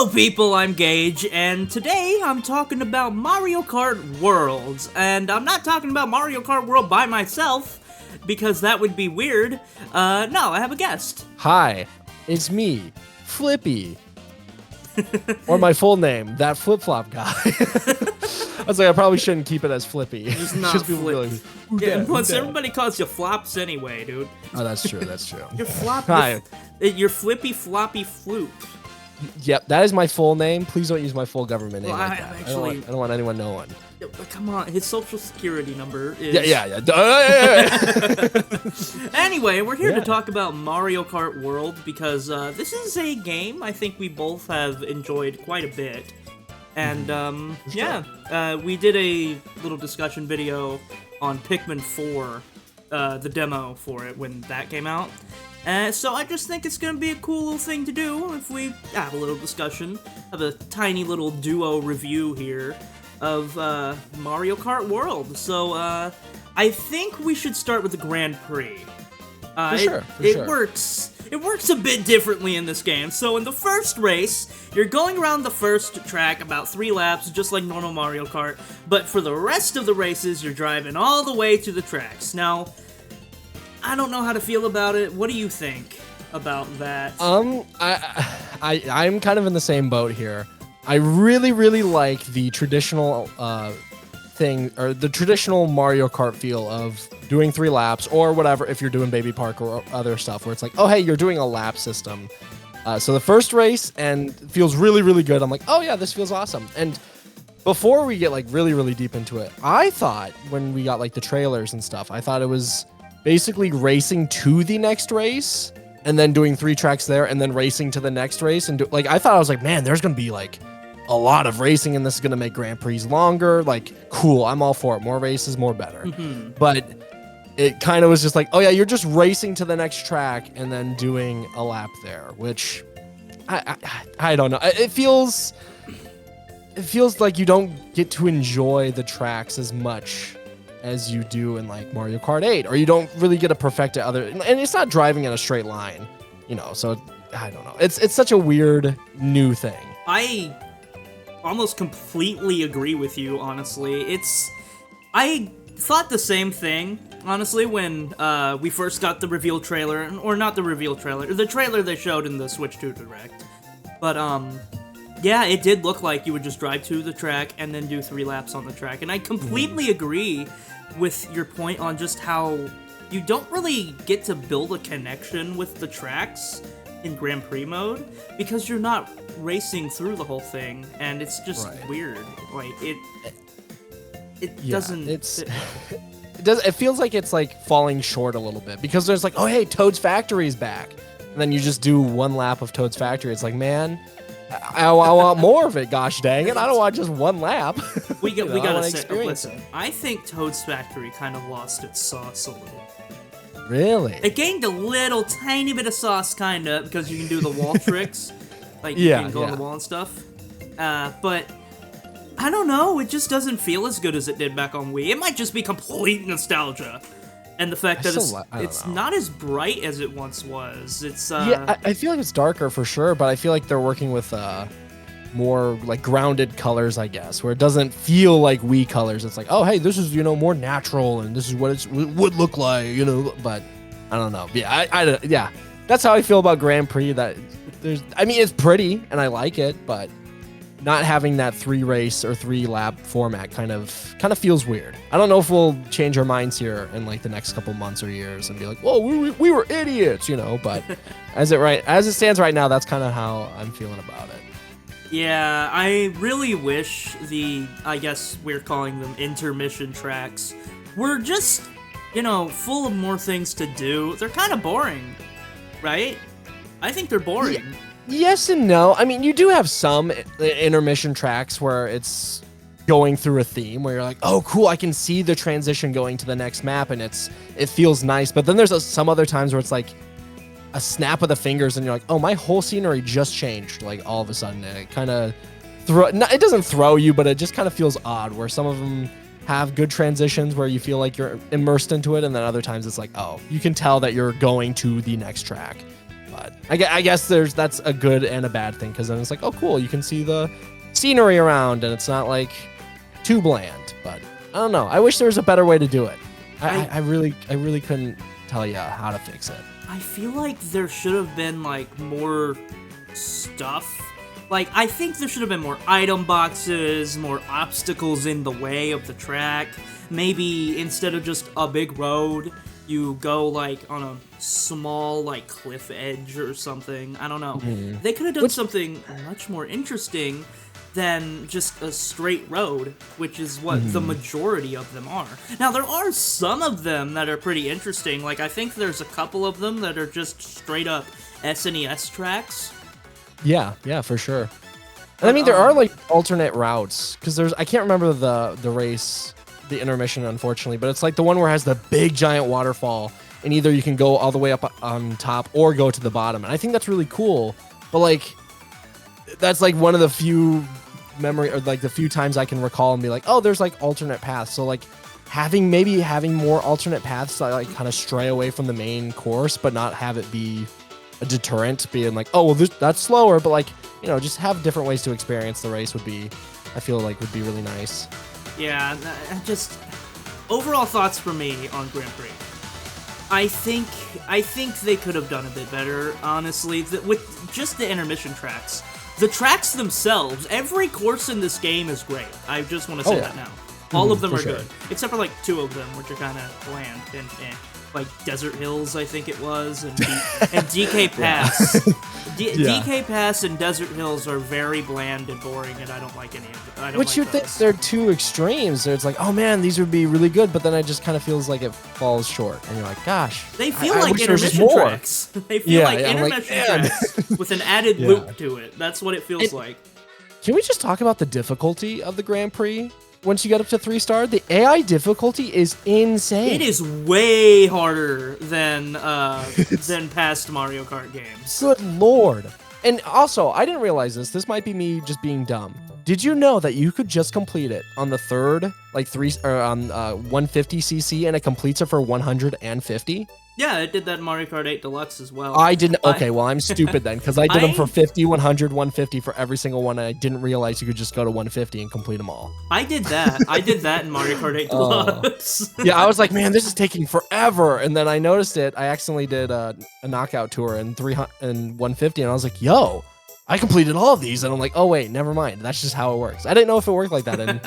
Hello people, I'm Gage, and today I'm talking about Mario Kart World. And I'm not talking about Mario Kart World by myself, because that would be weird. No, I have a guest. Hi, it's me, Flippy. Or my full name, that flip-flop guy. I was like, I probably shouldn't keep it as Flippy. It's not Flippy. Yeah, plus everybody calls you Flops anyway, dude. Oh, that's true, that's true. You're Flop. Hi. You're Flippy Floppy Floop. Yep, that is my full name. Please don't use my full government name Well, like that. I don't want anyone knowing. Come on, his social security number is... Yeah. Anyway, we're here to talk about Mario Kart World because this is a game I think we both have enjoyed quite a bit. And, we did a little discussion video on Pikmin 4, the demo for it when that came out. So I just think it's going to be a cool little thing to do if we have a little discussion, have a tiny little duo review here of Mario Kart World. So I think we should start with the Grand Prix. For sure. It works a bit differently in this game. So in the first race, you're going around the first track about 3 laps, just like normal Mario Kart. But for the rest of the races, you're driving all the way to the tracks. Now, I don't know how to feel about it. What do you think about that? I'm kind of in the same boat here. I really like the traditional thing, or the traditional Mario Kart feel of doing 3 laps or whatever if you're doing Baby Park or other stuff where it's like, oh hey, you're doing a lap system. So the first race and feels really good. I'm like, oh yeah, this feels awesome. And before we get like really deep into it, I thought when we got like the trailers and stuff, I thought it was basically racing to the next race and then doing 3 tracks there and then racing to the next race. And I thought, I was like, man, there's going to be like a lot of racing and this is going to make Grand Prix longer. Like, cool. I'm all for it. More races, more better. Mm-hmm. But it kind of was just like, oh yeah, you're just racing to the next track and then doing a lap there, which I don't know. It feels like you don't get to enjoy the tracks as much as you do in like Mario Kart 8, or you don't really get to perfect it and it's not driving in a straight line, so I don't know. It's such a weird new thing. I almost completely agree with you, honestly. I thought the same thing, honestly, when we first got the reveal trailer, or not the reveal trailer, the trailer they showed in the Switch 2 Direct. But, yeah, it did look like you would just drive to the track and then do 3 laps on the track. And I completely agree with your point on just how you don't really get to build a connection with the tracks in Grand Prix mode because you're not racing through the whole thing, and it's just weird. Like, it doesn't... It feels like it's like falling short a little bit because there's like, oh hey, Toad's Factory is back. And then you just do 1 lap of Toad's Factory. It's like, man, I want more of it, gosh dang it. I don't want just 1 lap. We gotta say, listen, I think Toad's Factory kind of lost its sauce a little. Really? It gained a little tiny bit of sauce, kind of, because you can do the wall tricks. Like, you can go on the wall and stuff. But, I don't know, it just doesn't feel as good as it did back on Wii. It might just be complete nostalgia. And the fact that it's not as bright as it once was. It's I feel like it's darker for sure, but I feel like they're working with more like grounded colors, I guess, where it doesn't feel like Wii colors. It's like, oh hey, this is more natural, and this is what it would look like, But I don't know. Yeah, that's how I feel about Grand Prix. That it's pretty and I like it, but not having that 3 race or 3 lap format kind of feels weird. I don't know if we'll change our minds here in like the next couple months or years and be like, whoa, we were idiots, But as it stands right now, that's kind of how I'm feeling about it. Yeah, I really wish I guess we're calling them intermission tracks, were just, full of more things to do. They're kind of boring, right? I think they're boring. Yeah. Yes and no. I mean, you do have some intermission tracks where it's going through a theme where you're like, oh, cool, I can see the transition going to the next map, and it feels nice. But then there's some other times where it's like a snap of the fingers, and you're like, oh, my whole scenery just changed, like, all of a sudden. And it kind of it doesn't throw you, but it just kind of feels odd, where some of them have good transitions where you feel like you're immersed into it, and then other times it's like, oh, you can tell that you're going to the next track. But I guess that's a good and a bad thing, because then it's like, oh, cool, you can see the scenery around, and it's not like too bland. But I don't know. I wish there was a better way to do it. I really couldn't tell you how to fix it. I feel like there should have been like more stuff. Like, I think there should have been more item boxes, more obstacles in the way of the track. Maybe instead of just a big road, you go like on a small like cliff edge or something. I don't know. They could have done something much more interesting than just a straight road, which is what the majority of them are. Now, there are some of them that are pretty interesting. Like, I think there's a couple of them that are just straight up SNES tracks. Yeah, for sure. And I mean, there are like alternate routes, because I can't remember the race, the intermission, unfortunately, but it's like the one where it has the big giant waterfall, and either you can go all the way up on top or go to the bottom. And I think that's really cool. But like, that's like one of the few the few times I can recall and be like, oh, there's like alternate paths. So like having more alternate paths that like kind of stray away from the main course, but not have it be a deterrent, being like, oh, well, that's slower, but like, just have different ways to experience the race would be really nice. Yeah, just overall thoughts for me on Grand Prix. I think they could have done a bit better, honestly, with just the intermission tracks. The tracks themselves, every course in this game is great. I just want to say that now. All of them are good, except for like 2 of them, which are kind of bland and like Desert Hills, I think it was, and DK Pass. DK Pass and Desert Hills are very bland and boring, and I don't like any of them. Which you think they're 2 extremes. So it's like, oh man, these would be really good, but then it just kind of feels like it falls short, and you're like, gosh. They feel like intermission tracks. They feel like intermission tracks with an added loop to it. That's what it feels like. Can we just talk about the difficulty of the Grand Prix? Once you get up to 3-star, the AI difficulty is insane. It is way harder than past Mario Kart games. Good lord. And also, I didn't realize this. This might be me just being dumb. Did you know that you could just complete it on the third, on 150cc, and it completes it for 150? Yeah, it did that in Mario Kart 8 Deluxe as well. I didn't. Okay, well, I'm stupid then, because I did them for 50, 100, 150 for every single one, and I didn't realize you could just go to 150 and complete them all. I did that. I did that in Mario Kart 8 Deluxe. Yeah, I was like, man, this is taking forever. And then I noticed it. I accidentally did a knockout tour in 150, and I was like, yo, I completed all of these. And I'm like, oh, wait, never mind. That's just how it works. I didn't know if it worked like that in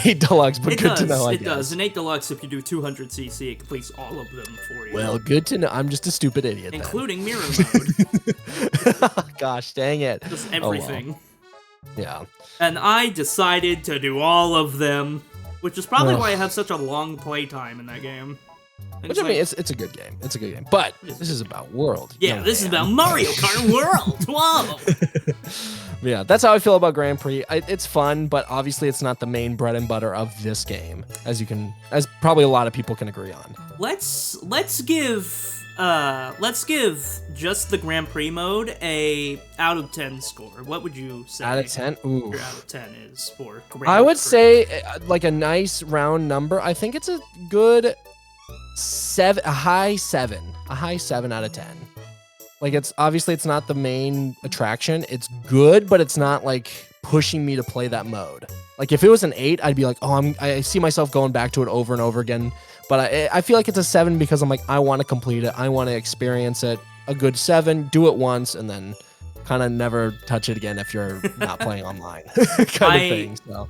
8 Deluxe, but good to know. It does. In 8 Deluxe, if you do 200cc, it completes all of them for you. Well, good to know. I'm just a stupid idiot. Including mirror mode. Gosh, dang it. Just everything. Oh, well. Yeah. And I decided to do all of them, which is probably why I have such a long playtime in that game. Which, I mean, it's a good game. It's a good game. But this is about World. Yeah, this is about Mario Kart World. Whoa! Yeah, that's how I feel about Grand Prix. It's fun, but obviously it's not the main bread and butter of this game, as probably a lot of people can agree on. Let's give just the Grand Prix mode a out of 10 score. What would you say? Out of 10? Ooh. Your out of 10 is for Grand Prix. I would say like a nice round number. I think it's a good 7, a high 7 out of 10. Like, it's not the main attraction. It's good, but it's not like pushing me to play that mode. Like, if it was an 8, I'd be like, oh, I see myself going back to it over and over again. But I feel like it's a 7 because I'm like, I want to complete it. I want to experience it. A good 7, do it once, and then kind of never touch it again if you're not playing online kind of thing. So.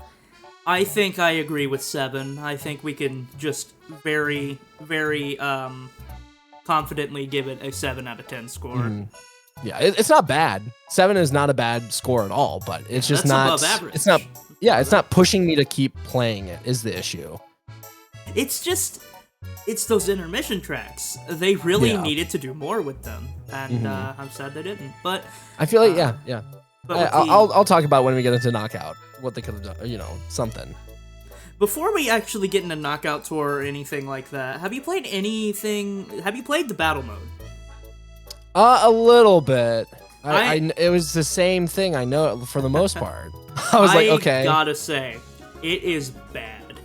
I think I agree with 7. I think we can just very, very confidently give it a 7 out of 10 score. Yeah, it's not bad. 7 is not a bad score at all, but it's just not above average. It's not. Yeah, it's not pushing me to keep playing it is the issue. It's those intermission tracks. They really needed to do more with them, and I'm sad they didn't. But I feel like yeah. But I'll talk about when we get into Knockout what they could have done. Something. Before we actually get into Knockout Tour or anything like that, have you played anything? Have you played the battle mode? A little bit. It was the same thing. I know for the most part. I was like, okay. I gotta say, it is bad.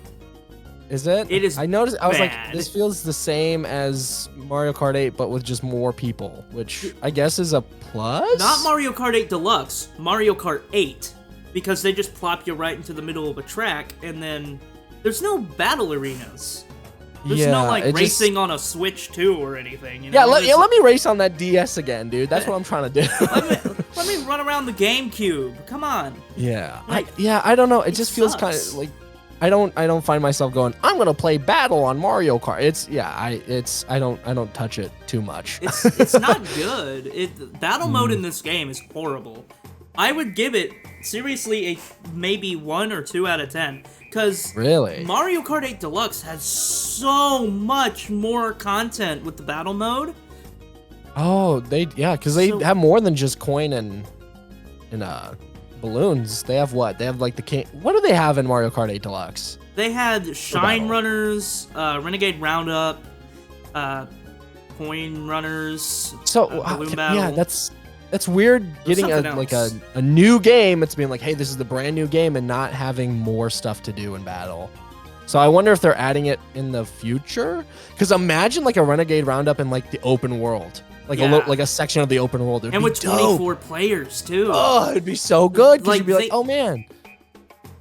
Is it? It is I noticed. I was like, bad. this feels the same as Mario Kart 8, but with just more people, which I guess is a plus. Not Mario Kart 8 Deluxe, Mario Kart 8, because they just plop you right into the middle of a track, and then there's no battle arenas. There's no like racing on a Switch 2 or anything. You know? Let me race on that DS again, dude. That's what I'm trying to do. let me run around the GameCube. Come on. Yeah, Like, I don't know. It just feels sucks. kind of like I don't find myself going, I'm gonna play battle on Mario Kart. I don't touch it too much. It's not good. Battle mode in this game is horrible. I would give it seriously a maybe 1 or 2 out of 10. Because Really? Mario Kart 8 Deluxe has so much more content with the battle mode. Oh, because they So- have more than just coin and balloons. They have what? They have like the king. What do they have in Mario Kart 8 Deluxe? They had Shine battle. Runners, Renegade Roundup, Coin Runners, So Balloon Battle. that's weird getting something else. a new game. It's being like, hey, this is the brand new game, and not having more stuff to do in battle. So I wonder if they're adding it in the future. Because imagine like a Renegade Roundup in like the open world, like Yeah. like a section of the open world. It'd And be with dope. 24 players, too. Oh, it'd be so good. Because Like, you'd be like, they- oh man.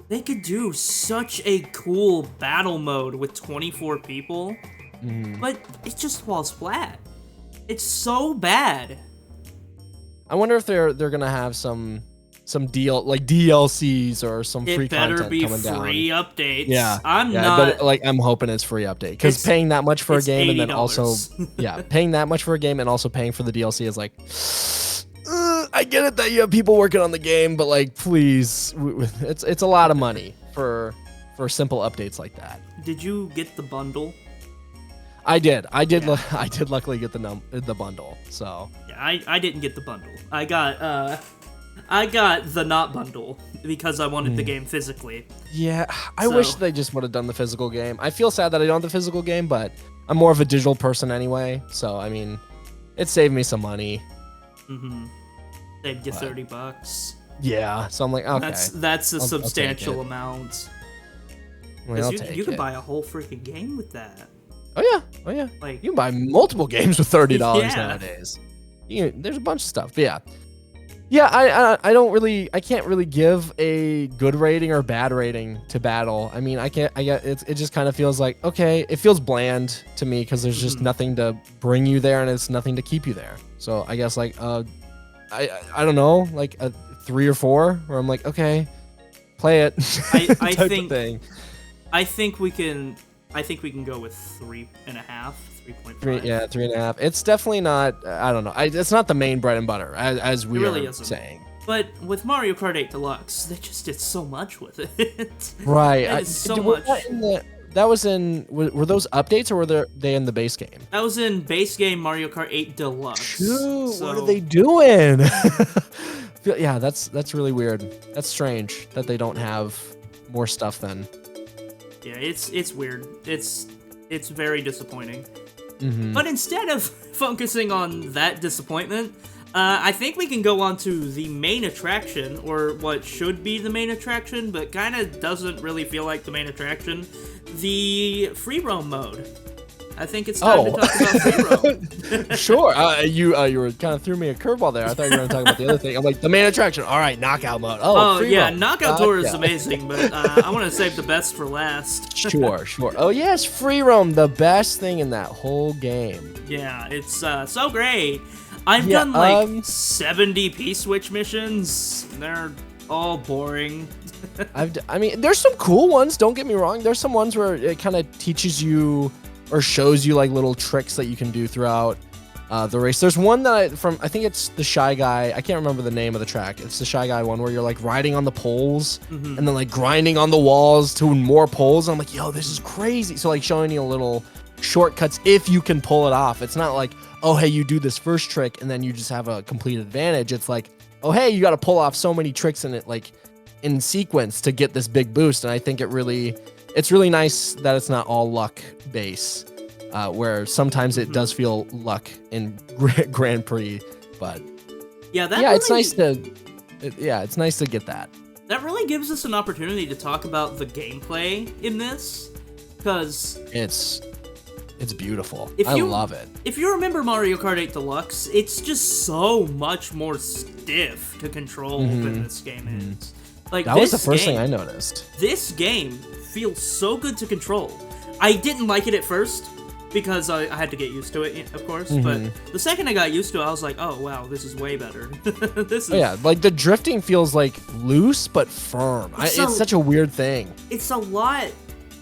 They could do such a cool battle mode with 24 people, but it just falls flat. It's so bad. I wonder if they're gonna have some DLCs or some free It better content be coming down. free updates. Yeah, I'm yeah, not. but like I'm hoping it's free update because It's- paying that much for a it's game and then also $80. paying that much for a game and also paying for the DLC is like. I get it that you have people working on the game, but like, please, it's a lot of money for simple updates like that. Did you get the bundle? I did. Yeah. I did luckily get the bundle. So Yeah, I didn't get the bundle. I got the not bundle because I wanted the game physically. yeah, I So- wish they just would have done the physical game. I feel sad that I don't have the physical game, but I'm more of a digital person anyway. So I mean, it saved me some money. Saved you But- $30. Yeah, so I'm like, okay, That's a I'll take substantial it. amount. well, Because I'll you take could it. buy a whole freaking game with that. Oh yeah. Like, You can buy multiple games with $30 Yeah. nowadays. There's a bunch of stuff, but yeah. I can't really give a good rating or bad rating to battle. I mean, it just kind of feels like, okay, it feels bland to me because there's just nothing to bring you there and it's nothing to keep you there. So I guess like I don't know, like a 3 or 4 where I'm like, okay, play it. I type of think thing. I think we can go with 3.5, 3.5. 3.5. It's definitely not. I don't know. It's not the main bread and butter as we really are isn't. saying. But with Mario Kart 8 Deluxe, they just did so much with it. Right. That is so was much. that was in. Were those updates or were they in the base game? That was in base game Mario Kart 8 Deluxe. Shoot, So, what are they doing? Yeah, that's really weird. That's strange that they don't have more stuff then. Yeah, it's weird. It's very disappointing. Mm-hmm. But instead of focusing on that disappointment, I think we can go on to the main attraction, or what should be the main attraction, but kind of doesn't really feel like the main attraction, the free roam mode. I think it's time to talk about free roam. Sure. You were kind of threw me a curveball there. I thought you were going to talk about the other thing. I'm like, the main attraction. All right, knockout mode. Oh, free yeah, roam. Knockout Tour is Gotcha. amazing, but I want to save the best for last. Sure. Oh yes, free roam, the best thing in that whole game. Yeah, it's so great. I've Yeah, done like 70 P-Switch missions. They're all boring. I mean, there's some cool ones. Don't get me wrong. There's some ones where it kind of teaches you or shows you like little tricks that you can do throughout the race. There's one that I think it's the Shy Guy. I can't remember the name of the track. It's the Shy Guy one where you're like riding on the poles and then like grinding on the walls to more poles. And I'm like, yo, this is crazy. So like showing you little shortcuts if you can pull it off. It's not like, oh, hey, you do this first trick and then you just have a complete advantage. It's like, oh, hey, you got to pull off so many tricks in it, like in sequence to get this big boost. And I think it's really nice that it's not all luck base, where sometimes it does feel luck in Grand Prix, but Yeah, it's nice to get that. That really gives us an opportunity to talk about the gameplay in this, because it's beautiful. I love it. If you remember Mario Kart 8 Deluxe, it's just so much more stiff to control than this game is. Like That was the first thing I noticed. This game feels so good to control. I didn't like it at first because I had to get used to it, of course. But the second I got used to it, I was like, oh wow, this is way better. Like the drifting feels like loose but firm. It's such a weird thing. It's a lot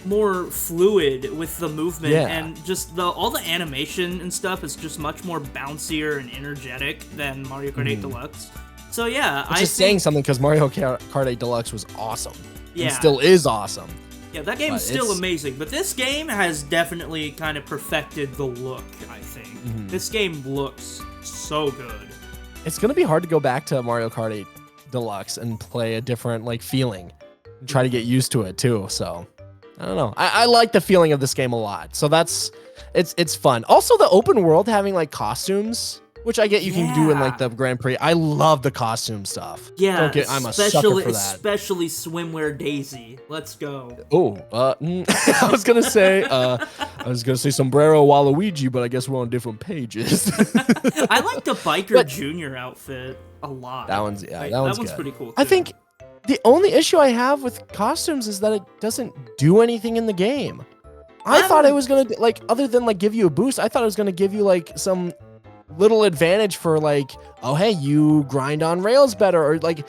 more fluid with the movement, and just all the animation and stuff is just much more bouncier and energetic than Mario Kart 8 Deluxe. So yeah, Which is saying something because Mario Kart 8 Deluxe was awesome. Yeah. And still is awesome. Yeah, that game's still amazing, but this game has definitely kind of perfected the look, I think. This game looks so good. It's going to be hard to go back to Mario Kart 8 Deluxe and play a different like feeling and try to get used to it too. So I don't know. I like the feeling of this game a lot. So it's fun. Also the open world having like costumes, which I get you can do in like the Grand Prix. I love the costume stuff. Yeah, I'm a sucker for that. Especially Swimwear Daisy. Let's go. Oh, I was gonna say Sombrero Waluigi, but I guess we're on different pages. I like the Biker Junior outfit a lot. That one's good. Pretty cool too. I think the only issue I have with costumes is that it doesn't do anything in the game. I thought it was gonna like, other than like give you a boost, I thought it was gonna give you like some little advantage for like, oh hey, you grind on rails better, or like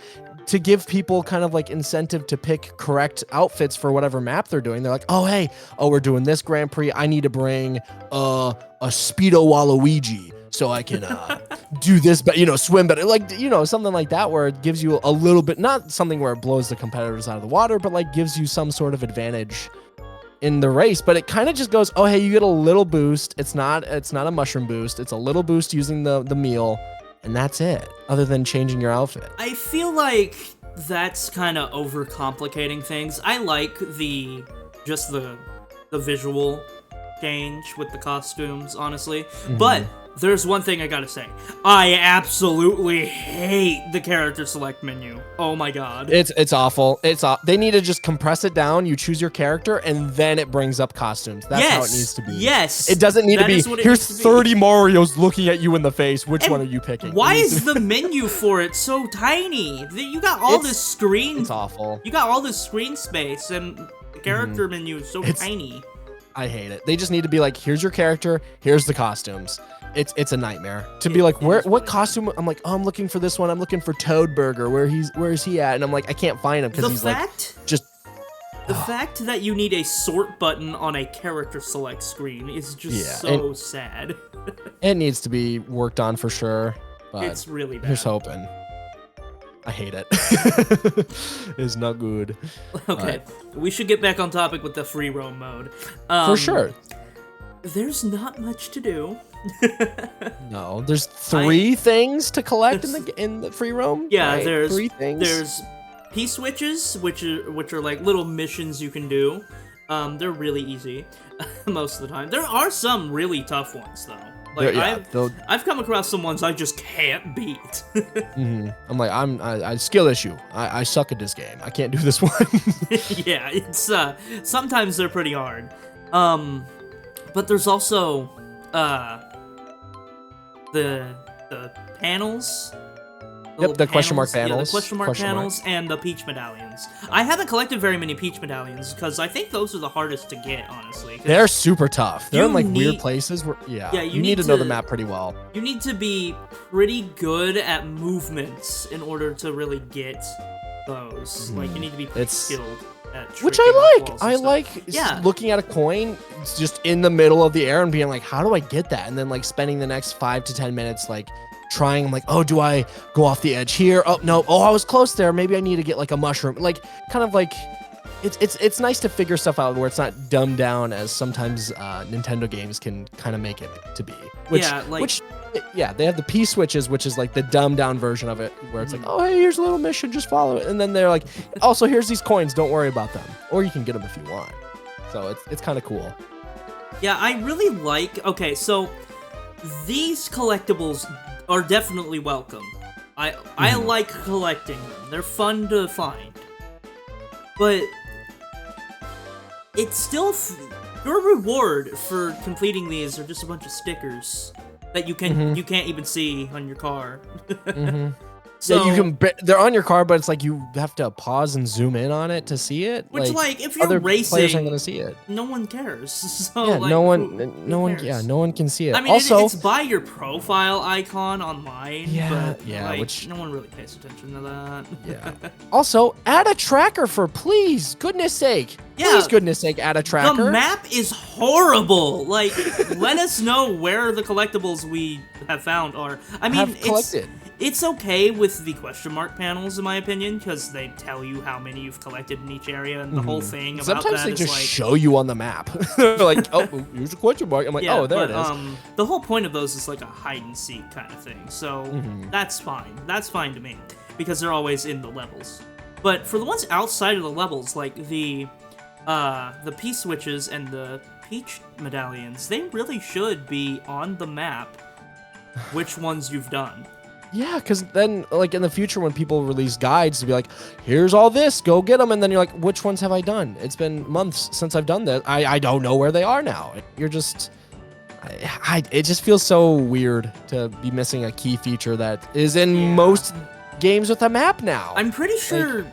to give people kind of like incentive to pick correct outfits for whatever map they're doing. They're like, we're doing this Grand Prix, I need to bring a Speedo Waluigi so I can do this, but swim better, like something like that, where it gives you a little bit, not something where it blows the competitors out of the water, but like gives you some sort of advantage in the race. But it kind of just goes, oh hey, you get a little boost. It's not a mushroom boost, it's a little boost using the meal, and that's it, other than changing your outfit. I feel like that's kind of overcomplicating things. I like the visual change with the costumes, honestly. But there's one thing I gotta say. I absolutely hate the character select menu. Oh my god. It's awful. They need to just compress it down. You choose your character, and then it brings up costumes. That's how it needs to be. Yes. It doesn't need to be, here's 30 Marios looking at you in the face. Which one are you picking? Why is the menu for it so tiny? You got all this screen. It's awful. You got all this screen space, and the character menu is so tiny. I hate it. They just need to be like, here's your character, here's the costumes. It's a nightmare to be like, what costume? I'm like, I'm looking for this one. I'm looking for Toad Burger. Where is he at? And I'm like, I can't find him because he's the fact that you need a sort button on a character select screen is just so sad. It needs to be worked on for sure. But it's really bad. Here's hoping. I hate it. It's not good. Okay, we should get back on topic with the free roam mode. For sure. There's not much to do. No, there's three things to collect in the free roam. Yeah, right? there's 3 things. There's P-switches, which are like little missions you can do. They're really easy most of the time. There are some really tough ones though. Like I've come across some ones I just can't beat. I'm like, I skill issue. I suck at this game. I can't do this one. Yeah, it's sometimes they're pretty hard. But there's also the panels. The question mark panels. Yeah, the question mark panels and the Peach medallions. I haven't collected very many Peach medallions because I think those are the hardest to get, honestly. They're super tough. They're in like weird places where you need to know the map pretty well. You need to be pretty good at movements in order to really get those. Like you need to be pretty skilled. Which I like. I like looking at a coin just in the middle of the air and being like, how do I get that? And then like spending the next 5 to 10 minutes like trying. I'm like, oh, do I go off the edge here? Oh no, I was close there. Maybe I need to get like a mushroom. Like kind of like it's nice to figure stuff out where it's not dumbed down as sometimes Nintendo games can kind of make it to be. Which they have the P switches, which is like the dumbed down version of it, where it's like, oh hey, here's a little mission, just follow it. And then they're like, also here's these coins, don't worry about them, or you can get them if you want. So it's kind of cool. Yeah, I really like. Okay, so these collectibles are definitely welcome. I like collecting them. They're fun to find, but it's still Your reward for completing these are just a bunch of stickers that you can't even see on your car. So, yeah, they're on your car, but it's like you have to pause and zoom in on it to see it. Which, like, if you're other racing, players aren't gonna see it. No one cares. So, Yeah, like, no one can see it. I mean, also, it's by your profile icon online, but like, which no one really pays attention to that. Yeah. Also, add a tracker for please, goodness sake. Yeah. Please, goodness sake, add a tracker. The map is horrible. Like, let us know where the collectibles we have found are. I mean, it's okay with the question mark panels, in my opinion, because they tell you how many you've collected in each area, and the whole thing about Sometimes that they is just like, show you on the map. They're like, oh, here's a question mark. I'm like, oh, there it is. The whole point of those is like a hide and seek kind of thing, so that's fine. That's fine to me, because they're always in the levels. But for the ones outside of the levels, like the P-switches and the Peach medallions, they really should be on the map which ones you've done. Yeah, because then, like, in the future when people release guides to be like, here's all this, go get them, and then you're like, which ones have I done? It's been months since I've done this. I don't know where they are now. You're just... it just feels so weird to be missing a key feature that is in most games with a map now. I'm pretty sure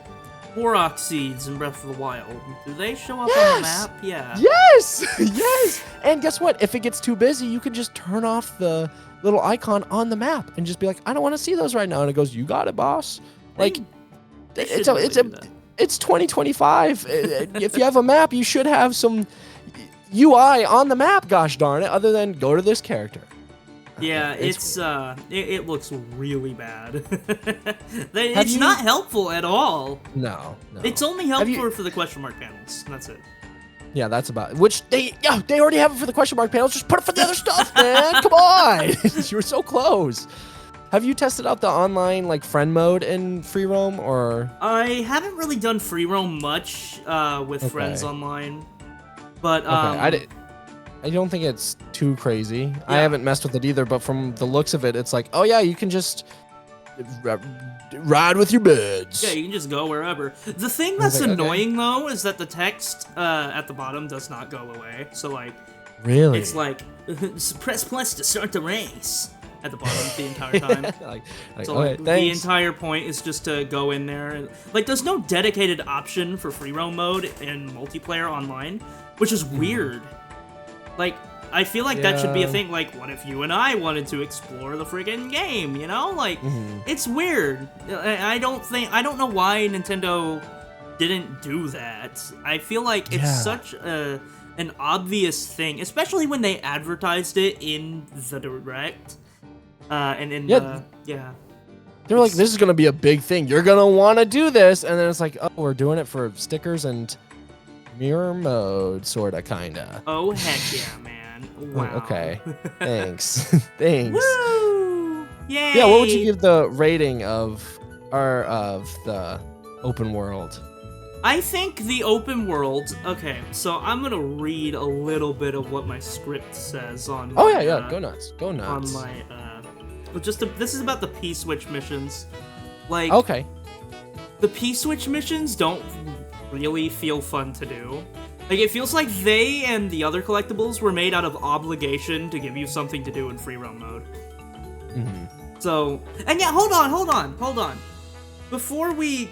Korok seeds in Breath of the Wild, do they show up on the map? Yeah. Yes! Yes! And guess what? If it gets too busy, you can just turn off the little icon on the map and just be like, I don't want to see those right now. And it goes, you got it, boss. Like, it's 2025. If you have a map, you should have some UI on the map, gosh darn it, other than go to this character. Yeah, it looks really bad. It's not helpful at all. No. It's only helpful for the question mark panels. That's it. Yeah, that's about it. Which they already have it for the question mark panels. Just put it for the other stuff, man. Come on. You were so close. Have you tested out the online like friend mode in free roam or? I haven't really done free roam much with friends online, but I don't think it's too crazy. Yeah. I haven't messed with it either, but from the looks of it, it's like, oh yeah, you can just ride with your buds. Yeah, you can just go wherever. The thing that's annoying though is that the text at the bottom does not go away. So like, really, it's like press plus to start the race at the bottom the entire time. The entire point is just to go in there. And, like, there's no dedicated option for free roam mode in multiplayer online, which is weird. Like, I feel like that should be a thing. Like, what if you and I wanted to explore the friggin' game, you know? Like, it's weird. I don't know why Nintendo didn't do that. I feel like it's such an obvious thing, especially when they advertised it in the Direct. They were like, this is going to be a big thing. You're going to want to do this. And then it's like, oh, we're doing it for stickers and mirror mode, sort of, kind of. Oh, heck yeah, man. Wow. Okay. Thanks. Thanks. Woo! Yay! Yeah, what would you give the rating of the open world? I think the open world... Okay, so I'm going to read a little bit of what my script says on... Oh, yeah. Go nuts. Go nuts. On my... this is about the P-switch missions. Like... Okay. The P-switch missions don't really feel fun to do. Like, it feels like they and the other collectibles were made out of obligation to give you something to do in free roam mode. So... And yeah, hold on. Before we...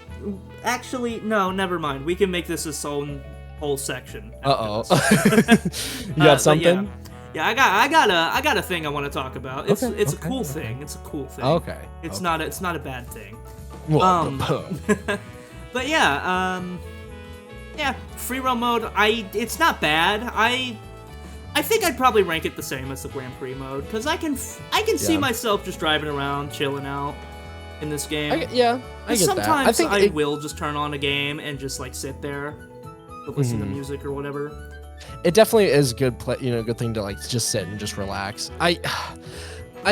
Actually, no, never mind. We can make this its own whole section. Uh-oh. You got something? Yeah, I got a thing I want to talk about. It's a cool thing. It's a cool thing. Okay. It's not a bad thing. But yeah, free roam mode. It's not bad. I think I'd probably rank it the same as the Grand Prix mode because I can see myself just driving around, chilling out in this game. I get that. Sometimes I will just turn on a game and just like sit there, listen to music or whatever. It definitely is good thing to like just sit and just relax. I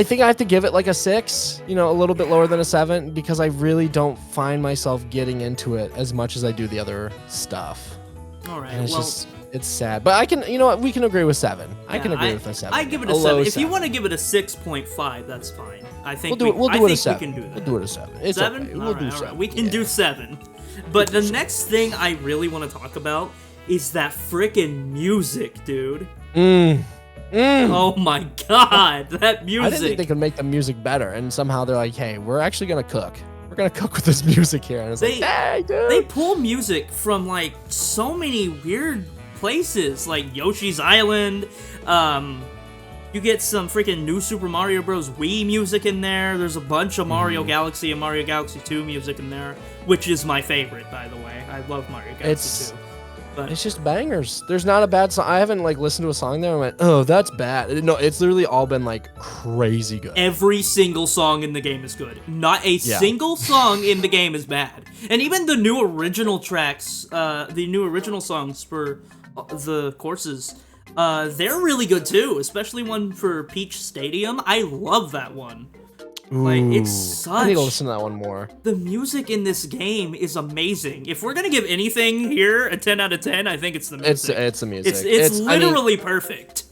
think I have to give it like a 6, a little bit lower than a 7 because I really don't find myself getting into it as much as I do the other stuff. All right. And it's sad, but I can, we can agree with 7. I can agree with a 7. I give it a 7. If you want to give it a 6.5, that's fine. I think we'll do it a 7. We can do that. We'll do it a 7. It's 7? Okay. We'll do 7. Right. We can do 7. But the next thing I really want to talk about is that frickin' music, dude. Oh my god, that music. I didn't think they could make the music better, and somehow they're like, hey, we're actually gonna cook. We're gonna cook with this music here. And it's like, hey, dude. They pull music from, like, so many weird places, like Yoshi's Island. You get some freaking New Super Mario Bros. Wii music in there. There's a bunch of Mario Galaxy and Mario Galaxy 2 music in there, which is my favorite, by the way. I love Mario Galaxy 2. But it's just bangers. There's not a bad song. I haven't like listened to a song there and went, oh, that's bad. No, it's literally all been like crazy good. Every single song in the game is good. Not a single song in the game is bad. And even the new original tracks, the new original songs for the courses, they're really good too, especially one for Peach Stadium. I love that one. Ooh, like, it's such... I need to listen to that one more. The music in this game is amazing. If we're gonna give anything here a 10 out of 10, I think it's the music. It's the music. It's literally perfect.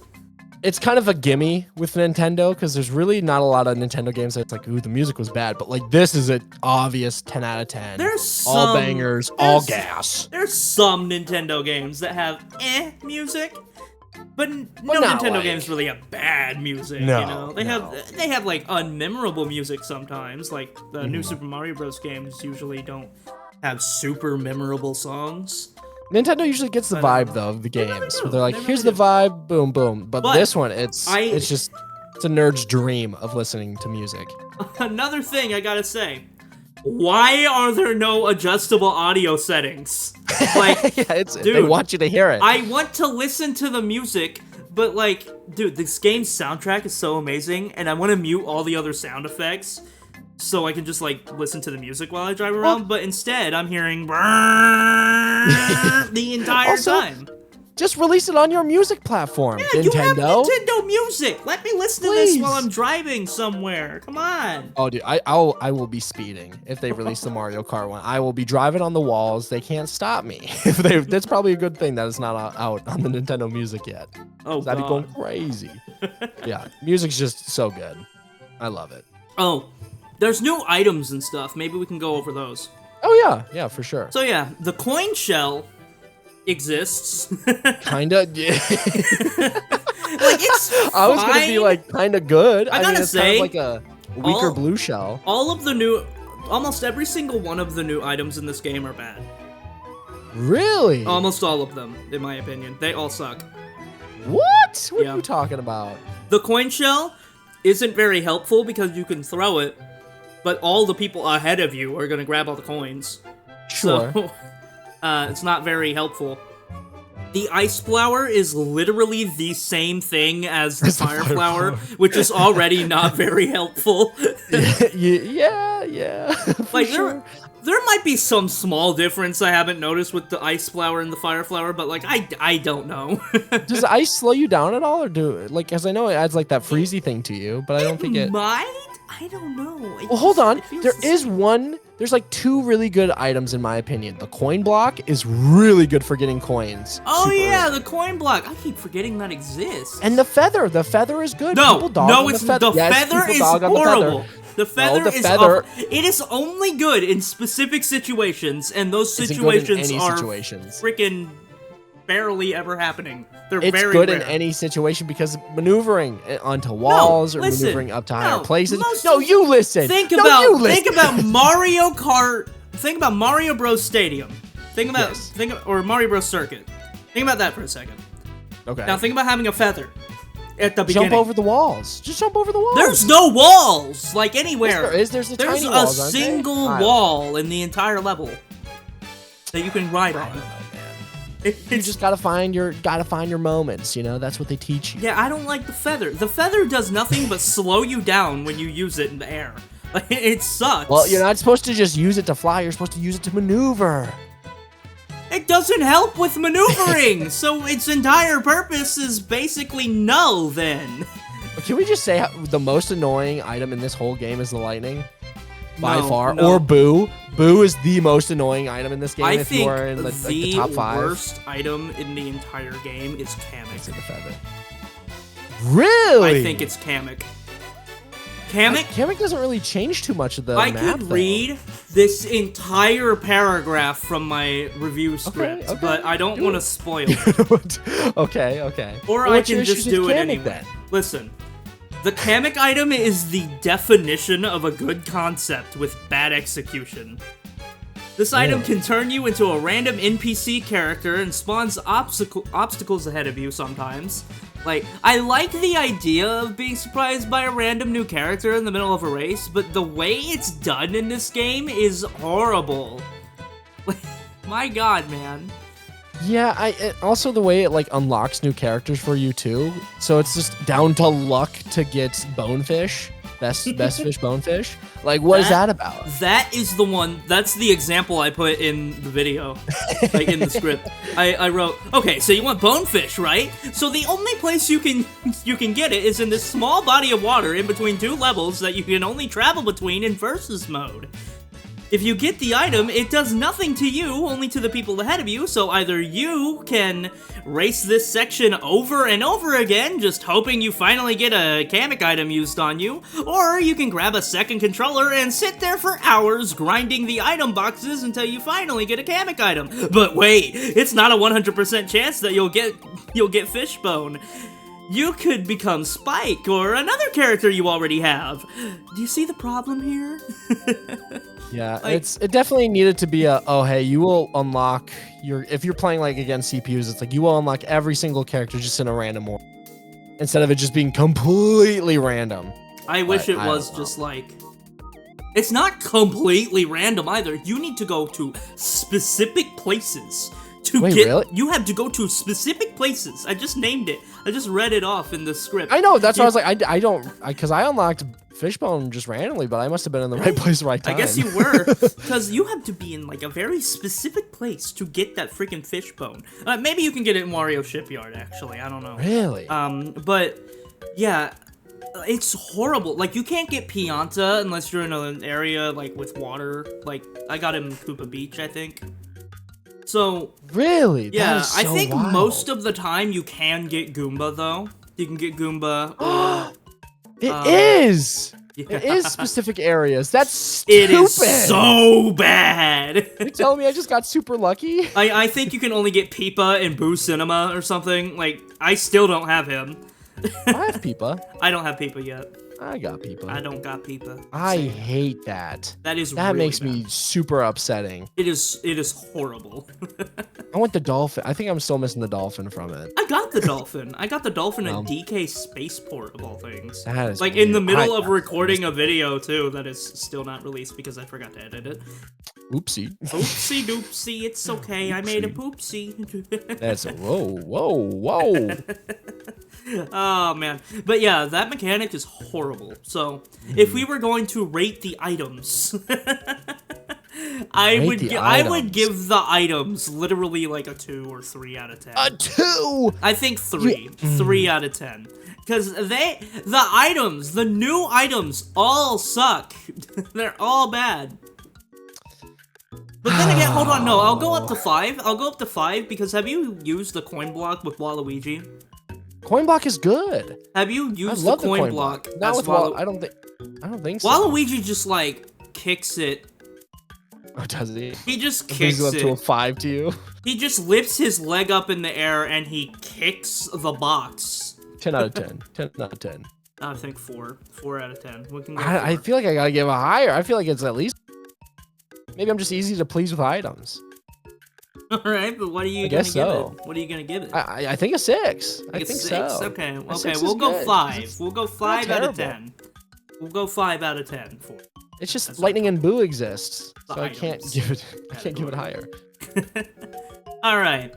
It's kind of a gimme with Nintendo, because there's really not a lot of Nintendo games that's like, ooh, the music was bad. But like, this is an obvious 10 out of 10. There's all bangers, all gas. There's some Nintendo games that have music. But no Nintendo like, games really have bad music, no, you know? They have like unmemorable music sometimes, like the new Super Mario Bros. Games usually don't have super memorable songs. Nintendo usually gets the vibe though of the games, where they're like, here's the vibe, boom, boom. But this one, it's a nerd's dream of listening to music. Another thing I gotta say, why are there no adjustable audio settings? Like, dude, they want you to hear it. I want to listen to the music, but like, dude, this game's soundtrack is so amazing, and I want to mute all the other sound effects so I can just like listen to the music while I drive around. But instead, I'm hearing the entire time. Just release it on your music platform, Nintendo. You have Nintendo Music. Let me listen to this while I'm driving somewhere. Come on. Oh, dude, I will be speeding if they release the Mario Kart one. I will be driving on the walls. They can't stop me. That's probably a good thing that it's not out on the Nintendo Music yet. Oh, I'd be going crazy. Yeah, music's just so good. I love it. Oh, there's new items and stuff. Maybe we can go over those. Oh yeah, for sure. So yeah, the coin shell exists. Kinda. Yeah. Like, it's fine. I was gonna be like kinda good. I gotta say, kind of like a weaker blue shell. Almost every single one of the new items in this game are bad. Really? Almost all of them, in my opinion. They all suck. What? What are you talking about? The coin shell isn't very helpful because you can throw it, but all the people ahead of you are gonna grab all the coins. Sure. So, it's not very helpful. The ice flower is literally the same thing as the fire flower, which is already not very helpful. Yeah. Like, there might be some small difference I haven't noticed with the ice flower and the fire flower, but like, I don't know. Does ice slow you down at all, or because I know it adds like that freezy thing to you, but I don't think it might? I don't know. Well, hold on. There's like two really good items in my opinion. The coin block is really good for getting coins. Oh yeah, the coin block. I keep forgetting that exists. And the feather is good. The feather is horrible. The feather is awful. It is only good in specific situations, and those situations are freaking barely ever happening. It's very good rare. In any situation because maneuvering onto walls or maneuvering up to higher places. You listen. Think about Mario Kart. Think about Mario Bros. Stadium. Think about or Mario Bros. Circuit. Think about that for a second. Okay. Now think about having a feather at the beginning. Jump over the walls. Just jump over the walls. There's no walls like anywhere. Yes, there's tiny walls, single wall in the entire level that you can ride on. You just gotta find your moments, you know? That's what they teach you. Yeah, I don't like the feather. The feather does nothing but slow you down when you use it in the air. Like, it sucks. Well, you're not supposed to just use it to fly, you're supposed to use it to maneuver. It doesn't help with maneuvering, so its entire purpose is basically null then. Can we just say the most annoying item in this whole game is the lightning? By far. No. Or Boo. Boo is the most annoying item in this game. I if think you are in the top 5. The worst item in the entire game is Kamek. It's in the feather. Really? I think it's Kamek. Kamek doesn't really change too much of the I map, could though. read this entire paragraph from my review script, okay, but I don't want to spoil it. Okay. Or Well, I what's your can just issues with do it Kamek, anyway. then? Listen, the Kamek item is the definition of a good concept with bad execution. This item can turn you into a random NPC character and spawns obstacles ahead of you sometimes. Like, I like the idea of being surprised by a random new character in the middle of a race, but the way it's done in this game is horrible. Like, my god, man. Yeah, also the way it like unlocks new characters for you too. So it's just down to luck to get bonefish, best fish bonefish. Like, what is that about? That is the one. That's the example I put in the video, like in the script. I wrote, okay, so you want bonefish, right? So the only place you can get it is in this small body of water in between 2 levels that you can only travel between in versus mode. If you get the item, it does nothing to you, only to the people ahead of you, so either you can race this section over and over again, just hoping you finally get a Kamek item used on you, or you can grab a second controller and sit there for hours grinding the item boxes until you finally get a Kamek item. But wait, it's not a 100% chance that you'll get Fishbone. You could become Spike, or another character you already have. Do you see the problem here? Yeah, Like- it definitely needed to be hey, you will unlock if you're playing like against CPUs, it's like you will unlock every single character just in a random order instead of it just being completely random. I wish it was just like, it's not completely random either. You need to go to specific places to Wait, get. really? You have to go to specific places. I just named it. I just read it off in the script. I know, that's why I was like, I don't, because I unlocked Fishbone just randomly, but I must have been in the right place, right time. I guess you were, because you have to be in like a very specific place to get that freaking Fishbone. Maybe you can get it in Wario Shipyard. Actually, I don't know. Really? But yeah, it's horrible. Like, you can't get Pianta unless you're in an area like with water. Like, I got him in Koopa Beach, I think. So Really? yeah, That is so I think wild. most of the time you can get Goomba though. You can get Goomba. Or, It is. yeah. It is specific areas. That's stupid. It is so bad. You telling me I just got super lucky? I think you can only get Peepa in Boo Cinema or something. Like, I still don't have him. I have Peepa. I don't have Peepa yet. I got Peepa. I don't got Peepa. I hate that. That is That really makes me bad. super upsetting. It is horrible. I want the dolphin. I think I'm still missing the dolphin from it. I got the dolphin. I got the dolphin at Um, DK Spaceport of all things. That is Like in the weird. middle of recording a video too that is still not released because I forgot to edit it. Oopsie. Oopsie doopsie, it's okay. I made a poopsie. That's whoa. Oh man, but yeah, that mechanic is horrible. So if we were going to rate the items, I would give the items literally like a 2 or 3 out of 10. A 2. I think 3 out of 10, because the new items all suck. They're all bad. But then again, hold on, no, I'll go up to 5. I'll go up to 5 because have you used the coin block with Waluigi? Coin block is good. Have you I used the love coin block? Not as with I don't think so. Waluigi just like kicks it. Oh, does he? He just Brings kicks it up to a it. 5 to you. He just lifts his leg up in the air and he kicks the box. 10 out of 10. 10 out of 10. I think 4. 4 out of 10. We can go I 4. feel like I gotta give a higher. I feel like it's at least. Maybe I'm just easy to please with items. All right, but what are you I gonna guess give so. it? What are you gonna give it? I think a 6. I Like a think 6? so. Okay, A okay, 6 we'll is go good, 'cause 5. it's We'll go 5 out of terrible. 10. We'll go 5 out of 10 for it. It's just That's Lightning and Boo exists, The so I can't items. give it. I can't give it higher. All right.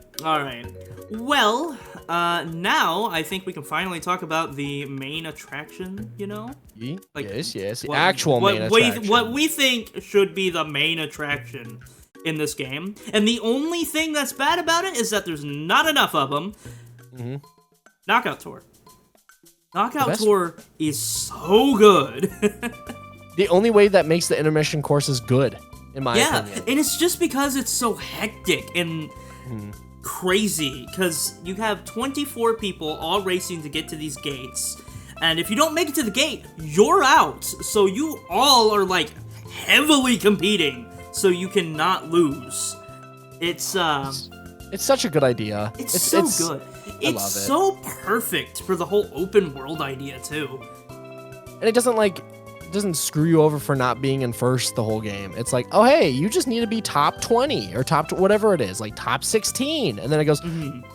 Well, now I think we can finally talk about the main attraction. You know, Like, Yes. The what- actual what main we, attraction. What we think should be the main attraction in this game, and the only thing that's bad about it is that there's not enough of them. Mhm. Knockout Tour. Knockout best- Tour is so good. The only way that makes the intermission courses good, in my Yeah, opinion. and it's just because it's so hectic and crazy, because you have 24 people all racing to get to these gates, And if you don't make it to the gate, you're out. So you all are like heavily competing, so you cannot lose. It's such a good idea. It's so good. It's love it. so perfect for the whole open world idea too. And it doesn't screw you over for not being in first the whole game. It's like, oh hey, you just need to be top 20 or whatever it is, like top 16, and then it goes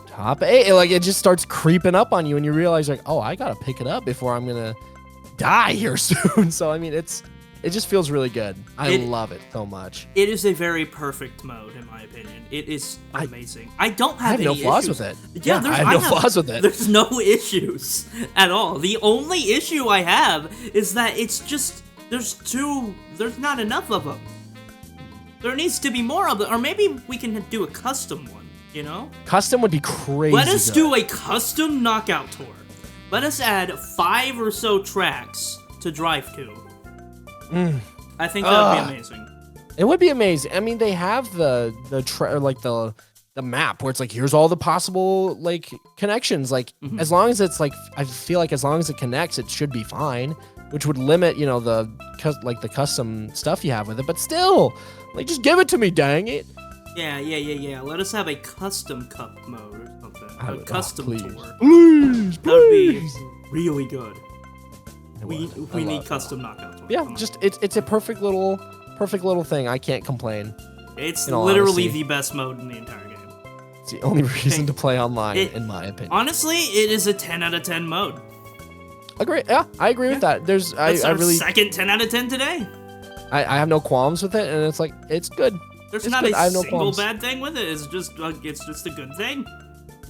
top 8. Like it just starts creeping up on you, and you realize like, oh, I gotta pick it up before I'm gonna die here soon. So I mean, it just feels really good. I love it so much. It is a very perfect mode, in my opinion. It is amazing. I don't have no any flaws issues. with it. Yeah, I have no flaws with it. There's no issues at all. The only issue I have is that it's just there's not enough of them. There needs to be more of them, or maybe we can do a custom one. You know, custom would be crazy. Let us do a custom knockout tour. Let us add 5 or so tracks to drive to. I think that would be amazing. It would be amazing. I mean, they have the map where it's like, here's all the possible like connections. Like as long as it's like, I feel like as long as it connects, it should be fine. Which would limit, the custom stuff you have with it. But still, like, just give it to me, dang it. Yeah. Let us have a custom cup mode or something. A custom tour. Please. That would be really good. We need custom knockout tour. Yeah, just it's a perfect little thing. I can't complain. It's literally the best mode in the entire game. It's the only reason to play online, in my opinion. Honestly, it is a 10 out of 10 mode. Agree. Yeah, I agree with that. That's our second 10 out of 10 today. I have no qualms with it, and it's like it's good. There's it's not good. a single bad thing with it. It's just a good thing.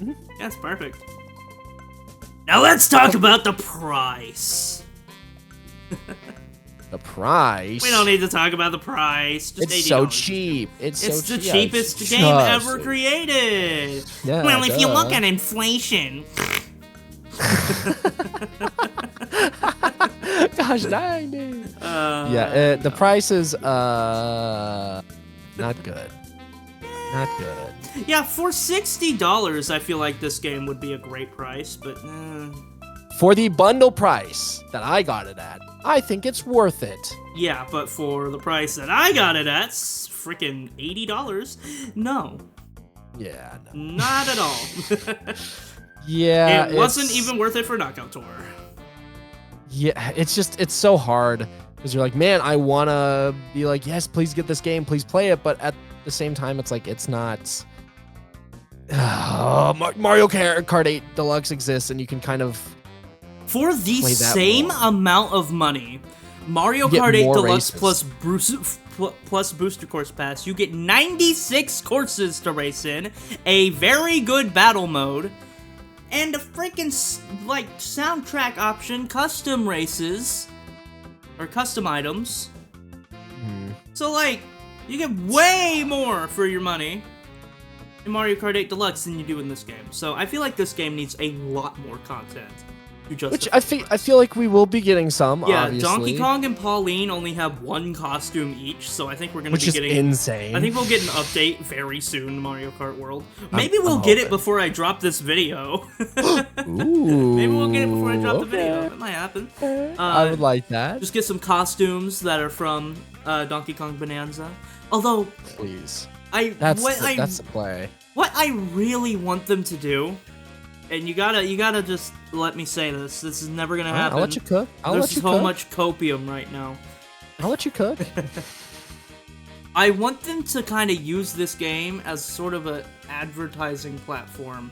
Yeah, it's perfect. Now let's talk about the price. The price? We don't need to talk about the price. Just it's $80. so cheap. It's the cheapest game ever created. Yeah, well, if you look at inflation. Gosh dang, dude. The price is not good. Not good. Yeah, for $60, I feel like this game would be a great price, but for the bundle price that I got it at, I think it's worth it. Yeah, but for the price that I got it at, freaking $80, no. Yeah, no. Not at all. Yeah, it wasn't even worth it for Knockout Tour. Yeah, it's so hard because you're like, man, I want to be like, yes, please get this game, please play it, but at the same time, it's like, it's not. Mario Kart 8 Deluxe exists, and you can kind of for the same amount of money, Mario Kart 8 Deluxe plus Booster Course Pass, you get 96 courses to race in, a very good battle mode, and a freaking soundtrack option, custom races or custom items. So you get way more for your money in Mario Kart 8 Deluxe than you do in this game. So I feel like this game needs a lot more content. Which I feel like we will be getting some. Yeah, obviously. Donkey Kong and Pauline only have one costume each, so I think we're gonna be getting insane. I think we'll get an update very soon in Mario Kart World. Maybe we'll get it before I drop this video. Ooh, maybe we'll get it before I drop the video. That might happen. I would like that. Just get some costumes that are from Donkey Kong Bonanza. Although, please, that's the play. What I really want them to do. And you gotta just let me say this. This is never gonna happen. I'll let you cook. There's so much copium right now. I'll let you cook. I want them to kind of use this game as sort of an advertising platform,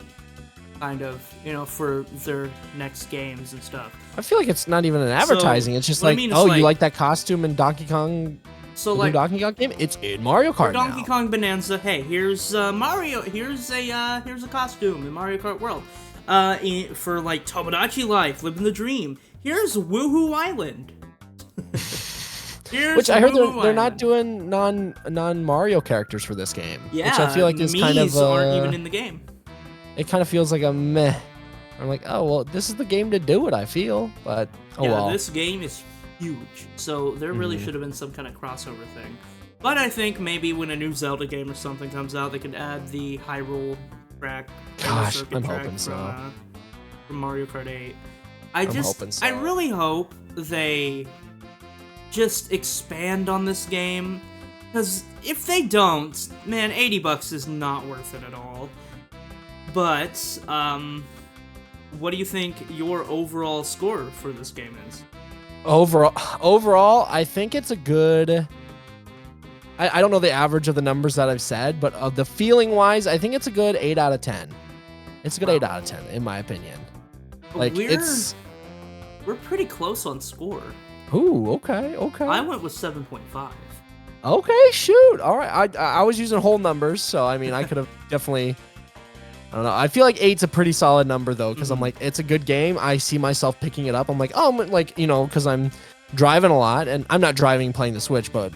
kind of, for their next games and stuff. I feel like it's not even an advertising. It's just like, you like that costume in Donkey Kong? So new Donkey Kong game? It's in Mario Kart now. Donkey Kong Bonanza. Hey, here's Mario. Here's a costume in Mario Kart World. For Tomodachi Life, living the dream. Here's Woohoo Island. Which I heard they're not doing non Mario characters for this game. Yeah, which I feel like is kind of aren't even in the game. It kind of feels like a meh. I'm like, oh well, this is the game to do it. I feel, but well. This game is huge, so there really should have been some kind of crossover thing. But I think maybe when a new Zelda game or something comes out, they could add the Hyrule track. Gosh, I'm hoping so. From Mario Kart 8. hoping so. I really hope they just expand on this game, because if they don't, man, $80 is not worth it at all. But, what do you think your overall score for this game is? Overall, I think it's a good... I don't know the average of the numbers that I've said, but the feeling-wise, I think it's a good 8 out of 10. It's a good 8 out of 10, in my opinion. Like, we're pretty close on score. Ooh, okay. I went with 7.5. Okay, shoot. All right. I was using whole numbers, so I mean, I could have definitely... I don't know. I feel like 8's a pretty solid number, though, because I'm like, it's a good game. I see myself picking it up. I'm like, oh, like, you know, because I'm driving a lot, and I'm not driving playing the Switch, but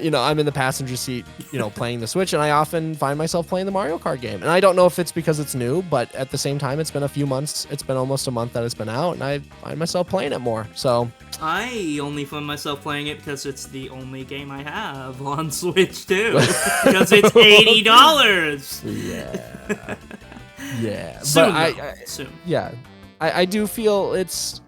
you know, I'm in the passenger seat, you know, playing the Switch, and I often find myself playing the Mario Kart game. And I don't know if it's because it's new, but at the same time, it's been a few months. It's been almost a month that it's been out, and I find myself playing it more. So I only find myself playing it because it's the only game I have on Switch too, because it's $80. Yeah. Soon, but soon. Yeah, I do feel it's...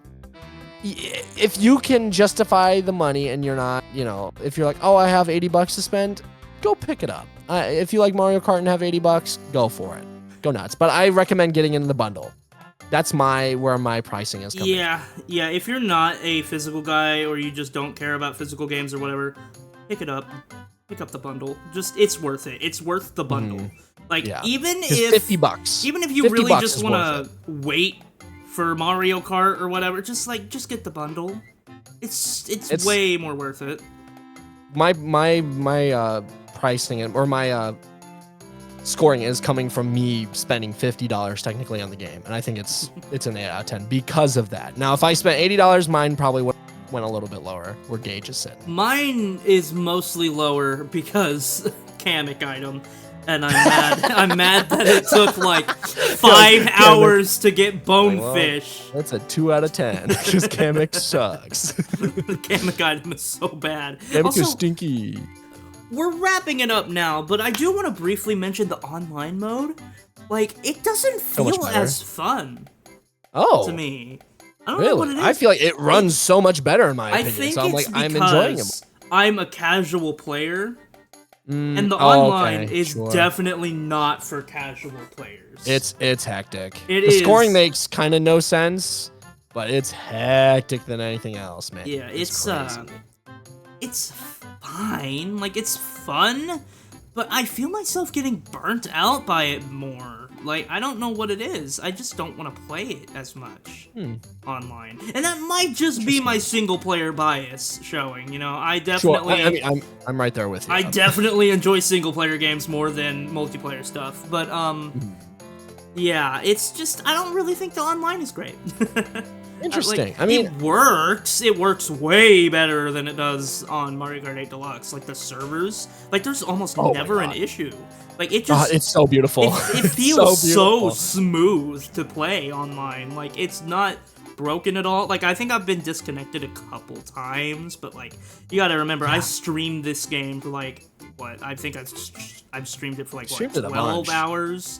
If you can justify the money and you're not, you know, if you're like, oh, I have $80 to spend, go pick it up. If you like Mario Kart and have $80, go for it. Go nuts. But I recommend getting in the bundle. That's where my pricing is coming. Yeah. If you're not a physical guy or you just don't care about physical games or whatever, pick it up. Pick up the bundle. Just, it's worth it. It's worth the bundle. Like, even if $50. Even if you really just want to wait for Mario Kart or whatever, just get the bundle. It's way more worth it. My pricing or my scoring is coming from me spending $50 technically on the game, and I think it's an 8 out of 10 because of that. Now, if I spent $80, mine probably went a little bit lower where Gage is sitting. Mine is mostly lower because Kamek item. And I'm mad that it took like 5 hours to get Bonefish. Well, that's a 2 out of 10. Because Kamek sucks. The Kamek item is so bad. Kamek is stinky. We're wrapping it up now, but I do want to briefly mention the online mode. Like, it doesn't feel as fun. To me. I don't know what it is. I feel like it runs so much better in my opinion. I think so it's I'm enjoying it. I'm a casual player. And the online is definitely not for casual players. It's hectic. The scoring makes kind of no sense, but it's hectic than anything else, man. Yeah, it's fine. Like, it's fun, but I feel myself getting burnt out by it more. Like, I don't know what it is. I just don't want to play it as much online. And that might just be my single-player bias showing, you know? I definitely... I mean, I'm right there with you. I definitely enjoy single-player games more than multiplayer stuff. But, yeah, it's just... I don't really think the online is great. Interesting. Like, I mean... It works. It works way better than it does on Mario Kart 8 Deluxe. Like, the servers... Like, there's almost never an issue. Like, it just... it's so beautiful. It feels so smooth to play online. Like, it's not broken at all. Like, I think I've been disconnected a couple times, but, like, you gotta remember, I streamed this game for, like, what? I think I've streamed it for, like, what, 12 hours?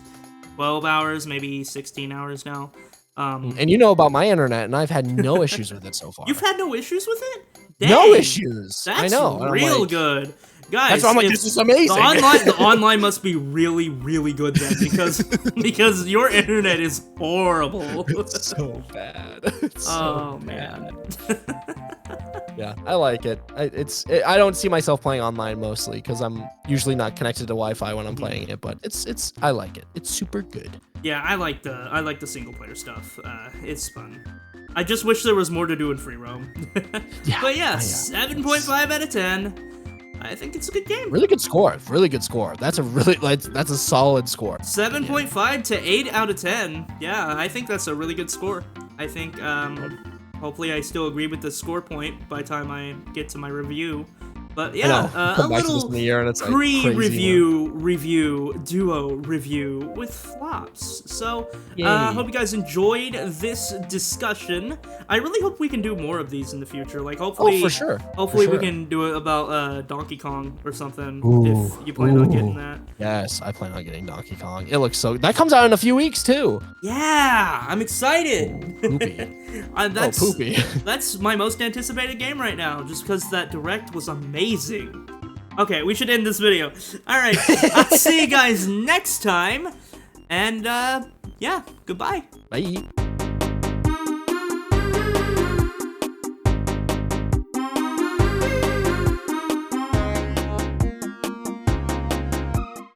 12 hours, maybe 16 hours now. And you know about my internet, and I've had no issues with it so far. You've had no issues with it? Dang, no issues. That's I know. real good. Guys, that's why I'm like, this is amazing. The online must be really, really good then, because your internet is horrible. It's so bad. It's so man. Yeah, I like it. I don't see myself playing online mostly because I'm usually not connected to Wi-Fi when I'm playing it, but I like it. It's super good. Yeah, I like the single player stuff. It's fun. I just wish there was more to do in free roam. Yeah, but yeah, 7.5 out of 10. I think it's a good game. Really good score. Really good score. That's a solid score. 7.5 to 8 out of 10. Yeah, I think that's a really good score. I think hopefully I still agree with the score point by the time I get to my review. But yeah, a little pre-review duo review with flops. So hope you guys enjoyed this discussion. I really hope we can do more of these in the future. Like, hopefully, for sure. Hopefully we can do it about Donkey Kong or something. If you plan on getting that. Yes, I plan on getting Donkey Kong. It looks so. That comes out in a few weeks too. Yeah, I'm excited. Poopy. That's poopy. that's my most anticipated game right now, just because that direct was amazing. Okay, we should end this video. All right, I'll see you guys next time, and yeah, goodbye. Bye.